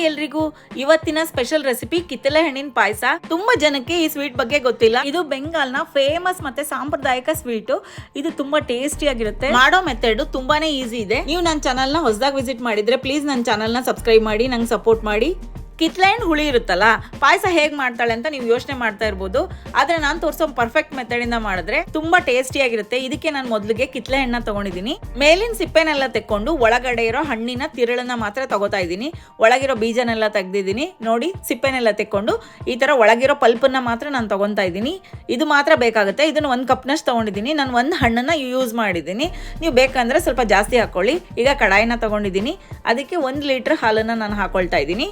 ಎಲ್ರಿಗೂ, ಇವತ್ತಿನ special recipe ಕಿತ್ತಳೆ ಹಣ್ಣಿನ ಪಾಯಸ. ತುಂಬಾ ಜನಕ್ಕೆ ಈ ಸ್ವೀಟ್ ಬಗ್ಗೆ ಗೊತ್ತಿಲ್ಲ. ಇದು ಬೆಂಗಾಲ್ನ ಫೇಮಸ್ ಮತ್ತೆ ಸಾಂಪ್ರದಾಯಿಕ ಸ್ವೀಟ್. ಇದು ತುಂಬಾ ಟೇಸ್ಟಿ ಆಗಿರುತ್ತೆ. ಮಾಡೋ ಮೆಥಡ್ ತುಂಬಾನೇ ಈಸಿ ಇದೆ. ನೀವು ನನ್ನ ಚಾನಲ್ ನ ಹೊಸದಾಗಿ ವಿಸಿಟ್ ಮಾಡಿದ್ರೆ ಪ್ಲೀಸ್ ನನ್ನ ಚಾನಲ್ ನ ಸಬ್ಸ್ಕ್ರೈಬ್ ಮಾಡಿ, ನಂಗೆ ಸಪೋರ್ಟ್ ಮಾಡಿ. ಕಿತ್ತಳೆ ಹಣ್ಣು ಹುಳಿ ಇರುತ್ತಲ್ಲ, ಪಾಯಸ ಹೇಗ್ ಮಾಡ್ತಾಳೆ ಅಂತ ನೀವು ಯೋಚನೆ ಮಾಡ್ತಾ ಇರ್ಬೋದು. ಆದ್ರೆ ನಾನು ತೋರಿಸೋ ಪರ್ಫೆಕ್ಟ್ ಮೆಥಡ್ ಇಂದ ಮಾಡಿದ್ರೆ ತುಂಬಾ ಟೇಸ್ಟಿ ಆಗಿರುತ್ತೆ. ಇದಕ್ಕೆ ನಾನು ಮೊದಲಿಗೆ ಕಿತ್ತಳೆ ಹಣ್ಣನ್ನ ತಗೊಂಡಿದ್ದೀನಿ. ಮೇಲಿನ ಸಿಪ್ಪೆನೆಲ್ಲ ತೆಕ್ಕೊಂಡು ಒಳಗಡೆ ಇರೋ ಹಣ್ಣಿನ ತಿರುಳನ್ನ ಮಾತ್ರ ತಗೋತಾ ಇದ್ದೀನಿ. ಒಳಗಿರೋ ಬೀಜನೆಲ್ಲ ತೆಗ್ದಿದ್ದೀನಿ. ನೋಡಿ, ಸಿಪ್ಪೆನೆಲ್ಲ ತೆಕ್ಕೊಂಡು ಈ ತರ ಒಳಗಿರೋ ಪಲ್ಪನ್ನ ಮಾತ್ರ ನಾನು ತಗೊಂತಾ ಇದ್ದೀನಿ. ಇದು ಮಾತ್ರ ಬೇಕಾಗುತ್ತೆ. ಇದನ್ನ 1 ಕಪ್ನಷ್ಟು ತಗೊಂಡಿದ್ದೀನಿ. ನಾನು 1 ಹಣ್ಣನ್ನ ಯೂಸ್ ಮಾಡಿದ್ದೀನಿ. ನೀವು ಬೇಕಂದ್ರೆ ಸ್ವಲ್ಪ ಜಾಸ್ತಿ ಹಾಕೊಳ್ಳಿ. ಈಗ ಕಡಾಯಿನ ತಗೊಂಡಿದ್ದೀನಿ. ಅದಕ್ಕೆ 1 ಲೀಟರ್ ಹಾಲನ್ನ ನಾನು ಹಾಕೊಳ್ತಾ ಇದ್ದೀನಿ.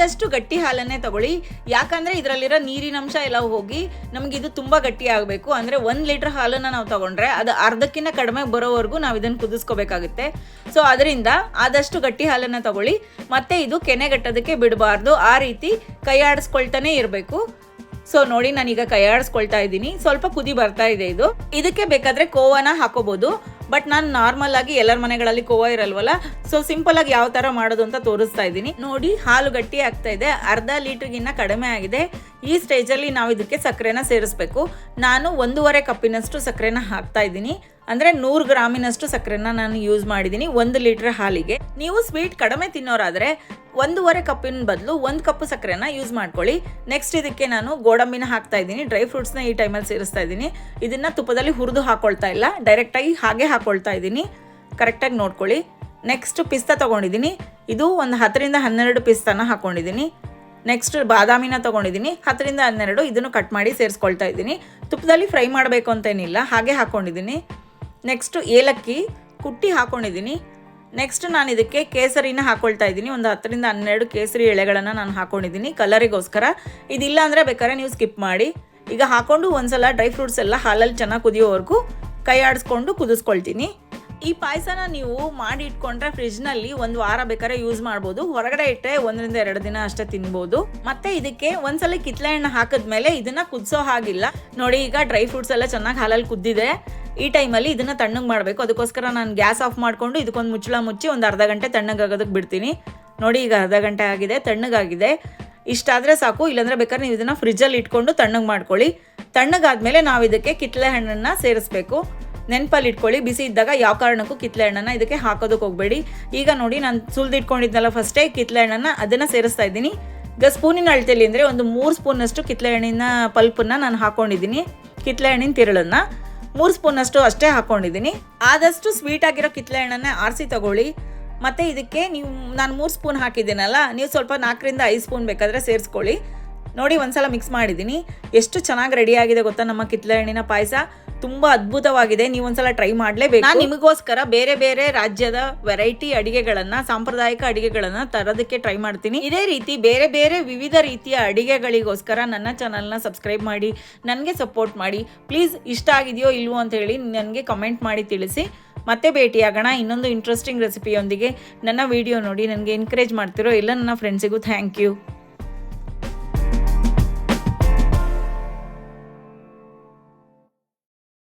ಆದಷ್ಟು ಗಟ್ಟಿ ಹಾಲನ್ನೇ ತಗೊಳ್ಳಿ, ಯಾಕಂದ್ರೆ ಇದರಲ್ಲಿರೋ ನೀರಿನಂಶ ಎಲ್ಲ ಹೋಗಿ ನಮ್ಗೆ ಇದು ತುಂಬಾ ಗಟ್ಟಿ ಆಗಬೇಕು. ಅಂದ್ರೆ 1 ಲೀಟರ್ ಹಾಲನ್ನ ನಾವು ತಗೊಂಡ್ರೆ ಅದು ಅರ್ಧಕ್ಕಿಂತ ಕಡಿಮೆ ಬರೋವರೆಗೂ ನಾವು ಇದನ್ನ ಕುದಿಸ್ಕೋಬೇಕಾಗುತ್ತೆ. ಸೊ ಅದರಿಂದ ಆದಷ್ಟು ಗಟ್ಟಿ ಹಾಲನ್ನ ತಗೊಳ್ಳಿ. ಮತ್ತೆ ಇದು ಕೆನೆಗಟ್ಟೋದಕ್ಕೆ ಬಿಡಬಾರ್ದು. ಆ ರೀತಿ ಕೈ ಆಡಿಸ್ಕೊಳ್ತಾನೆ ಇರಬೇಕು. ಸೊ ನೋಡಿ, ನಾನೀಗ ಕೈ ಆಡಿಸ್ಕೊಳ್ತಾ ಇದ್ದೀನಿ. ಸ್ವಲ್ಪ ಕುದಿ ಬರ್ತಾ ಇದೆ. ಇದಕ್ಕೆ ಬೇಕಾದ್ರೆ ಕೋವನ ಹಾಕೋಬಹುದು. ಬಟ್ ನಾನು ನಾರ್ಮಲ್ ಆಗಿ ಎಲ್ಲರ ಮನೆಗಳಲ್ಲಿ ಕೋವಾ ಇರಲ್ವಲ್ಲ, ಸೊ ಸಿಂಪಲ್ ಆಗಿ ಯಾವ ತರ ಮಾಡೋದು ಅಂತ ತೋರಿಸ್ತಾ ಇದ್ದೀನಿ. ನೋಡಿ, ಹಾಲು ಗಟ್ಟಿ ಆಗ್ತಾ ಇದೆ. ಅರ್ಧ ಲೀಟರ್ಗಿನ್ನ ಕಡಿಮೆ ಆಗಿದೆ. ಈ ಸ್ಟೇಜ್ ಅಲ್ಲಿ ನಾವು ಇದಕ್ಕೆ ಸಕ್ಕರೆನ ಸೇರಿಸಬೇಕು. ನಾನು 1.5 ಕಪ್ಪಿನಷ್ಟು ಸಕ್ಕರೆನ ಹಾಕ್ತಾ ಇದ್ದೀನಿ. ಅಂದ್ರೆ 100 ಗ್ರಾಮಿನಷ್ಟು ಸಕ್ಕರೆನ ನಾನು ಯೂಸ್ ಮಾಡಿದ್ದೀನಿ 1 ಲೀಟರ್ ಹಾಲಿಗೆ. ನೀವು ಸ್ವೀಟ್ ಕಡಿಮೆ ತಿನ್ನೋರಾದ್ರೆ 1.5 ಕಪ್ಪಿನ ಬದಲು 1 ಕಪ್ ಸಕ್ಕರೆನ ಯೂಸ್ ಮಾಡ್ಕೊಳ್ಳಿ. ನೆಕ್ಸ್ಟ್ ಇದಕ್ಕೆ ನಾನು ಗೋಡಂಬಿನ ಹಾಕ್ತಾ ಇದ್ದೀನಿ. ಡ್ರೈ ಫ್ರೂಟ್ಸ್ನ ಈ ಟೈಮಲ್ಲಿ ಸೇರಿಸ್ತಾ ಇದ್ದೀನಿ. ಇದನ್ನ ತುಪ್ಪದಲ್ಲಿ ಹುರಿದು ಹಾಕೊಳ್ತಾ ಇಲ್ಲ, ಡೈರೆಕ್ಟ್ ಆಗಿ ಹಾಗೆ ಹಾಕೊಳ್ತಾ ಇದ್ದೀನಿ. ಕರೆಕ್ಟಾಗಿ ನೋಡ್ಕೊಳ್ಳಿ. ನೆಕ್ಸ್ಟ್ ಪಿಸ್ತಾ ತಗೊಂಡಿದ್ದೀನಿ. ಇದು ಒಂದು 10ರಿಂದ 12 ಪಿಸ್ತಾನ ಹಾಕೊಂಡಿದ್ದೀನಿ. ನೆಕ್ಸ್ಟ್ ಬಾದಾಮಿನ ತಗೊಂಡಿದ್ದೀನಿ 10ರಿಂದ 12. ಇದನ್ನು ಕಟ್ ಮಾಡಿ ಸೇರಿಸ್ಕೊಳ್ತಾ ಇದ್ದೀನಿ. ತುಪ್ಪದಲ್ಲಿ ಫ್ರೈ ಮಾಡಬೇಕು ಅಂತೇನಿಲ್ಲ, ಹಾಗೆ ಹಾಕೊಂಡಿದ್ದೀನಿ. ನೆಕ್ಸ್ಟ್ ಏಲಕ್ಕಿ ಕುಟ್ಟಿ ಹಾಕೊಂಡಿದ್ದೀನಿ. ನೆಕ್ಸ್ಟ್ ನಾನು ಇದಕ್ಕೆ ಕೇಸರಿನ ಹಾಕೊಳ್ತಾ ಇದ್ದೀನಿ. ಒಂದು 10ರಿಂದ 12 ಕೇಸರಿ ಎಳೆಗಳನ್ನು ನಾನು ಹಾಕೊಂಡಿದ್ದೀನಿ ಕಲರಿಗೋಸ್ಕರ. ಇದಿಲ್ಲ ಅಂದರೆ ಬೇಕಾದ್ರೆ ನೀವು ಸ್ಕಿಪ್ ಮಾಡಿ. ಈಗ ಹಾಕೊಂಡು ಒಂದ್ಸಲ ಡ್ರೈ ಫ್ರೂಟ್ಸ್ ಎಲ್ಲ ಹಾಲಲ್ಲಿ ಚೆನ್ನಾಗಿ ಕುದಿಯೋವರೆಗೂ ಕೈ ಆಡಿಸ್ಕೊಂಡು ಕುದಿಸ್ಕೊಳ್ತೀನಿ. ಈ ಪಾಯಸನ ನೀವು ಮಾಡಿ ಇಟ್ಕೊಂಡ್ರೆ ಫ್ರಿಜ್ನಲ್ಲಿ 1 ವಾರ ಬೇಕಾದ್ರೆ ಯೂಸ್ ಮಾಡ್ಬೋದು. ಹೊರಗಡೆ ಇಟ್ಟರೆ 1ರಿಂದ 2 ದಿನ ಅಷ್ಟೇ ತಿನ್ಬೋದು. ಮತ್ತೆ ಇದಕ್ಕೆ ಒಂದ್ಸಲ ಕಿತ್ತಳೆ ಹಣ್ಣು ಹಾಕಿದ್ಮೇಲೆ ಇದನ್ನ ಕುದಿಸೋ ಹಾಗಿಲ್ಲ. ನೋಡಿ, ಈಗ ಡ್ರೈ ಫ್ರೂಟ್ಸ್ ಎಲ್ಲ ಚೆನ್ನಾಗಿ ಹಾಲಲ್ಲಿ ಕುದ್ದಿದೆ. ಈ ಟೈಮಲ್ಲಿ ಇದನ್ನ ತಣ್ಣಗೆ ಮಾಡಬೇಕು. ಅದಕ್ಕೋಸ್ಕರ ನಾನು ಗ್ಯಾಸ್ ಆಫ್ ಮಾಡಿಕೊಂಡು ಇದಕ್ಕೊಂದು ಮುಚ್ಚಳ ಮುಚ್ಚಿ ಒಂದು ಅರ್ಧ ಗಂಟೆ ತಣ್ಣಗಾಗೋದಕ್ಕೆ ಬಿಡ್ತೀನಿ. ನೋಡಿ, ಈಗ ಅರ್ಧ ಗಂಟೆ ಆಗಿದೆ, ತಣ್ಣಗಾಗಿದೆ. ಇಷ್ಟಾದರೆ ಸಾಕು. ಇಲ್ಲಾಂದರೆ ಬೇಕಾದ್ರೆ ನೀವು ಇದನ್ನು ಫ್ರಿಜ್ಜಲ್ಲಿ ಇಟ್ಕೊಂಡು ತಣ್ಣಗೆ ಮಾಡ್ಕೊಳ್ಳಿ. ತಣ್ಣಗಾದ್ಮೇಲೆ ನಾವು ಇದಕ್ಕೆ ಕಿತ್ತಳೆ ಹಣ್ಣನ್ನು ಸೇರಿಸ್ಬೇಕು. ನೆನಪಲ್ಲಿ ಇಟ್ಕೊಳ್ಳಿ, ಬಿಸಿ ಇದ್ದಾಗ ಯಾವ ಕಾರಣಕ್ಕೂ ಕಿತ್ತಳೆ ಹಣ್ಣನ್ನು ಇದಕ್ಕೆ ಹಾಕೋದಕ್ಕೆ ಹೋಗಬೇಡಿ. ಈಗ ನೋಡಿ, ನಾನು ಸುಲಿದಿಟ್ಕೊಂಡಿದ್ನಲ್ಲ ಫಸ್ಟೇ ಕಿತ್ತಳೆ ಹಣ್ಣನ್ನು, ಅದನ್ನು ಸೇರಿಸ್ತಾ ಇದ್ದೀನಿ. ಈಗ ಸ್ಪೂನಿನ ಅಳತೆಯಲ್ಲಿ ಅಂದರೆ ಒಂದು 3 ಸ್ಪೂನಷ್ಟು ಕಿತ್ತಳೆ ಹಣ್ಣಿನ ಪಲ್ಪನ್ನು ನಾನು ಹಾಕ್ಕೊಂಡಿದ್ದೀನಿ. ಕಿತ್ತಳೆ ಹಣ್ಣಿನ ತಿರುಳನ್ನು 3 ಸ್ಪೂನಷ್ಟು ಅಷ್ಟೇ ಹಾಕ್ಕೊಂಡಿದ್ದೀನಿ. ಆದಷ್ಟು ಸ್ವೀಟ್ ಆಗಿರೋ ಕಿತ್ತಳೆ ಹಣ್ಣನ್ನೇ ಆರಿಸಿ ತಗೊಳ್ಳಿ. ಮತ್ತು ಇದಕ್ಕೆ ನಾನು 3 ಸ್ಪೂನ್ ಹಾಕಿದ್ದೀನಲ್ಲ, ನೀವು ಸ್ವಲ್ಪ 4ರಿಂದ 5 ಸ್ಪೂನ್ ಬೇಕಾದರೆ ಸೇರಿಸ್ಕೊಳ್ಳಿ. ನೋಡಿ, ಒಂದ್ಸಲ ಮಿಕ್ಸ್ ಮಾಡಿದ್ದೀನಿ. ಎಷ್ಟು ಚೆನ್ನಾಗಿ ರೆಡಿಯಾಗಿದೆ ಗೊತ್ತಾ ನಮ್ಮ ಕಿತ್ತಳೆ ಹಣ್ಣಿನ ಪಾಯಸ. ತುಂಬ ಅದ್ಭುತವಾಗಿದೆ. ನೀವು ಒಂದ್ಸಲ ಟ್ರೈ ಮಾಡಲೇಬೇಕು. ನಾನು ನಿಮಗೋಸ್ಕರ ಬೇರೆ ಬೇರೆ ರಾಜ್ಯದ ವೆರೈಟಿ ಅಡಿಗೆಗಳನ್ನು, ಸಾಂಪ್ರದಾಯಿಕ ಅಡಿಗೆಗಳನ್ನು ತರೋದಕ್ಕೆ ಟ್ರೈ ಮಾಡ್ತೀನಿ. ಇದೇ ರೀತಿ ಬೇರೆ ಬೇರೆ ವಿವಿಧ ರೀತಿಯ ಅಡಿಗೆಗಳಿಗೋಸ್ಕರ ನನ್ನ ಚಾನಲ್ನ ಸಬ್ಸ್ಕ್ರೈಬ್ ಮಾಡಿ, ನನಗೆ ಸಪೋರ್ಟ್ ಮಾಡಿ. ಪ್ಲೀಸ್, ಇಷ್ಟ ಆಗಿದೆಯೋ ಇಲ್ವೋ ಅಂತ ಹೇಳಿ ನನಗೆ ಕಮೆಂಟ್ ಮಾಡಿ ತಿಳಿಸಿ. ಮತ್ತೆ ಭೇಟಿಯಾಗೋಣ ಇನ್ನೊಂದು ಇಂಟ್ರೆಸ್ಟಿಂಗ್ ರೆಸಿಪಿಯೊಂದಿಗೆ. ನನ್ನ ವಿಡಿಯೋ ನೋಡಿ ನನಗೆ ಎನ್ಕರೇಜ್ ಮಾಡ್ತಿರೋ ಎಲ್ಲ ನನ್ನ ಫ್ರೆಂಡ್ಸಿಗೂ ಥ್ಯಾಂಕ್ ಯು.